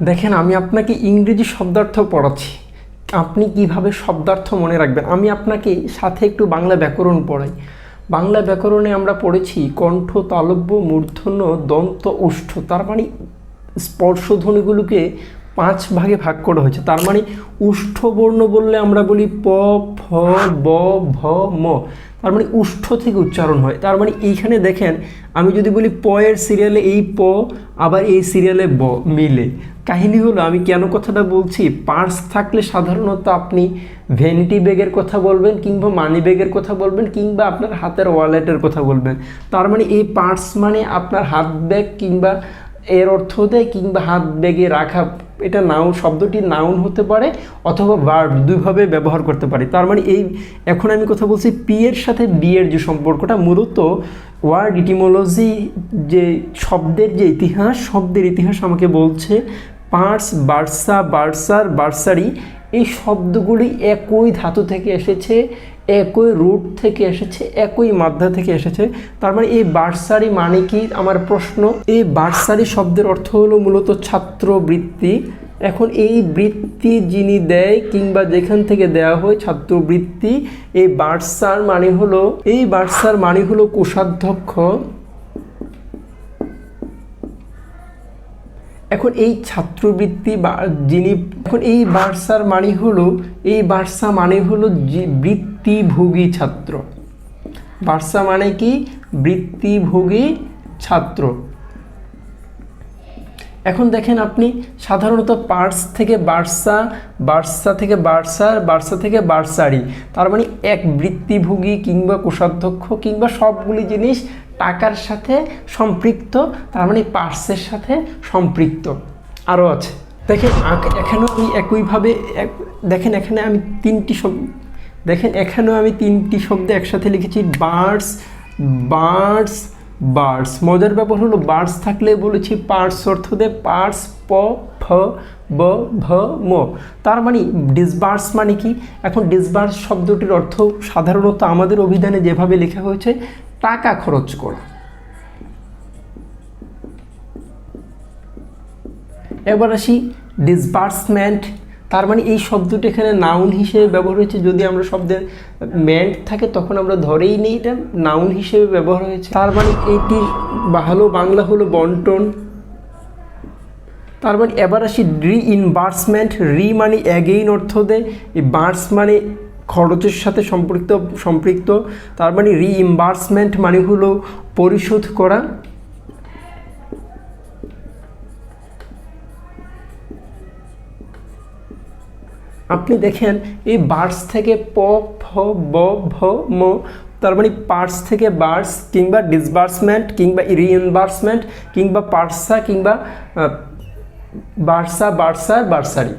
দেখেন, আমি আপনাকে ইংরেজি শব্দার্থ পড়াচ্ছি, আপনি কিভাবে শব্দার্থ মনে রাখবেন। আমি আপনাকে সাথে একটু বাংলা ব্যাকরণ পড়াই। বাংলা ব্যাকরণে আমরা পড়েছি কণ্ঠ, তালব্য, মূর্ধন্য, দন্ত, ওষ্ঠ। তার মানে স্পর্শধ্বনিগুলোকে 5 ভাগে ভাগ করা হয়েছে। তার মানে ওষ্ঠ বর্ণ বললে আমরা বলি প, ফ, ব, ভ, ম। তার মানে ওষ্ঠ থেকে উচ্চারণ হয়। তার মানে এইখানে দেখেন, আমি যদি বলি প এর সিরিয়ালে এই প, আবার এই সিরিয়ালে ব মিলে। কাহিনী হলো, আমি কেন কথাটা বলছি, পার্স থাকলে সাধারণত আপনি ভ্যানিটি ব্যাগের কথা বলবেন, কিংবা মানি ব্যাগের কথা বলবেন, কিংবা আপনার হাতের ওয়ালেটের কথা বলবেন। তার মানে এই পার্স মানে আপনার হাত ব্যাগ, কিংবা এর অর্থ দেয় কিংবা হাত ব্যাগে রাখা। এটা নাউন, শব্দটি নাউন হতে পারে অথবা ভার্ব, দুইভাবে ব্যবহার করতে পারি। তার মানে এই এখন আমি কথা বলছি পি এর সাথে বি এর যে সম্পর্কটা, মূলত ওয়ার্ড ইটিমোলজি, যে শব্দের যে ইতিহাস, শব্দের ইতিহাস আমাকে বলছে পার্স, বার্সা, বার্সার, বার্সারি এই শব্দগুলি একই ধাতু থেকে এসেছে, একই রুট থেকে এসেছে, একই মাধ্যা থেকে এসেছে। তার মানে এই বার্সারি মানে কি, আমার প্রশ্ন। এই বার্সারি শব্দের অর্থ হলো মূলত ছাত্রবৃত্তি। এখন এই বৃত্তি যিনি দেয় কিংবা যেখান থেকে দেওয়া হয় ছাত্রবৃত্তি, এই বার্সার মানে হলো কোষাধ্যক্ষ। এখন এই ছাত্রবৃত্তি বা যিনি, এখন এই বার্সা মানে হলো বৃত্তিভোগী ছাত্র। বার্সা মানে কি, বৃত্তিভোগী ছাত্র। এখন দেখেন, আপনি সাধারণত পার্স থেকে বার্সা, বার্সা থেকে বার্সার, বার্সা থেকে বার্সারি। তার মানে এক বৃত্তিভোগী কিংবা কোষাধ্যক্ষ কিংবা সবগুলি জিনিস টাকার সাথে সম্পৃক্ত, তার মানে পার্সের সাথে সম্পৃক্ত। আরও আছে, দেখেন এখানেও আমি একইভাবে দেখেন, এখানে আমি তিনটি শব্দ একসাথে লিখেছি, বার্স, বার্স, বার্স। মজার ব্যাপার হলো, বার্স থাকলে বলেছি পার্স অর্থ দেয় পার্স, প, ফ, ব, ভ, ম। তার মানে ডিসবার্স মানে কি। এখন ডিসবার্স শব্দটির অর্থ সাধারণত আমাদের অভিধানে যেভাবে লেখা হয়েছে, টাকা খরচ করা। এবার আসি ডিসবার্সমেন্ট। তার মানে এই শব্দটি এখানে নাউন হিসেবে ব্যবহার হয়েছে। যদি আমরা শব্দের মেন্ট থাকে তখন আমরা ধরেই নেই এটা নাউন হিসেবে ব্যবহার হয়েছে। তার মানে এইটি ভালো বাংলা হলো বন্টন। তার মানে এবার আসি রিইনবার্সমেন্ট। রি মানে অ্যাগেইন অর্থ দেয়, এই বার্স মানে খরচের সাথে সম্পৃক্ত। তার মানে রিইনবার্সমেন্ট মানে হলো পরিশোধ করা। আপনি দেখেন, এই বার্স থেকে প, ফ, ব, ভ, ম। তার মানে পার্স থেকে বার্স কিংবা ডিসবার্সমেন্ট কিংবা রিইনবার্সমেন্ট কিংবা পার্সা কিংবা বার্সা, বার্সার, বার্সারি।